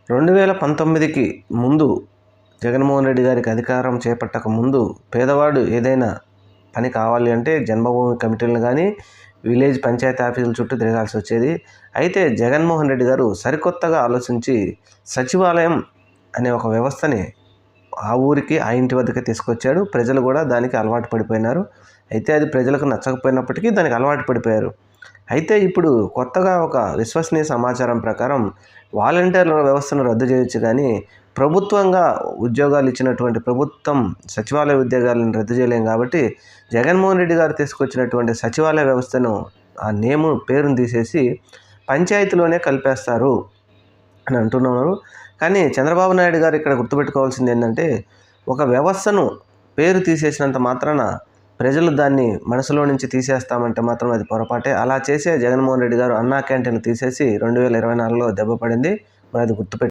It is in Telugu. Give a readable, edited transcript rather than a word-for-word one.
2019కి ముందు జగన్మోహన్ రెడ్డి గారికి అధికారం చేపట్టక ముందు పేదవాడు ఏదైనా పని కావాలి అంటే జన్మభూమి కమిటీలను కానీ విలేజ్ పంచాయతీ ఆఫీసుల చుట్టూ తిరగాల్సి వచ్చేది. అయితే జగన్మోహన్ రెడ్డి గారు సరికొత్తగా ఆలోచించి సచివాలయం అనే ఒక వ్యవస్థని ఆ ఊరికి ఆ ఇంటి వద్దకే తీసుకొచ్చాడు. ప్రజలు కూడా దానికి అలవాటు పడిపోయినారు. అయితే అది ప్రజలకు నచ్చకపోయినప్పటికీ దానికి అలవాటు పడిపోయారు. అయితే ఇప్పుడు కొత్తగా ఒక విశ్వసనీయ సమాచారం ప్రకారం వాలంటీర్ల వ్యవస్థను రద్దు చేయొచ్చు, కానీ ప్రభుత్వంగా ఉద్యోగాలు ఇచ్చినటువంటి ప్రభుత్వం సచివాలయ ఉద్యోగాలను రద్దు చేయలేం. కాబట్టి జగన్మోహన్ రెడ్డి గారు తీసుకొచ్చినటువంటి సచివాలయ వ్యవస్థను ఆ పేరును తీసేసి పంచాయతీలోనే కలిపేస్తారు అని అంటున్నారు. కానీ చంద్రబాబు నాయుడు గారు ఇక్కడ గుర్తుపెట్టుకోవాల్సింది ఏంటంటే, ఒక వ్యవస్థను పేరు తీసేసినంత మాత్రాన ప్రజలు దాన్ని మనసులో నుంచి తీసేస్తామంటే మాత్రం అది పొరపాటే. అలా చేసే జగన్మోహన్ రెడ్డి గారు అన్నా క్యాంటీన్లు తీసేసి 2024లో దెబ్బ పడింది. మరి అది గుర్తుపెట్టు.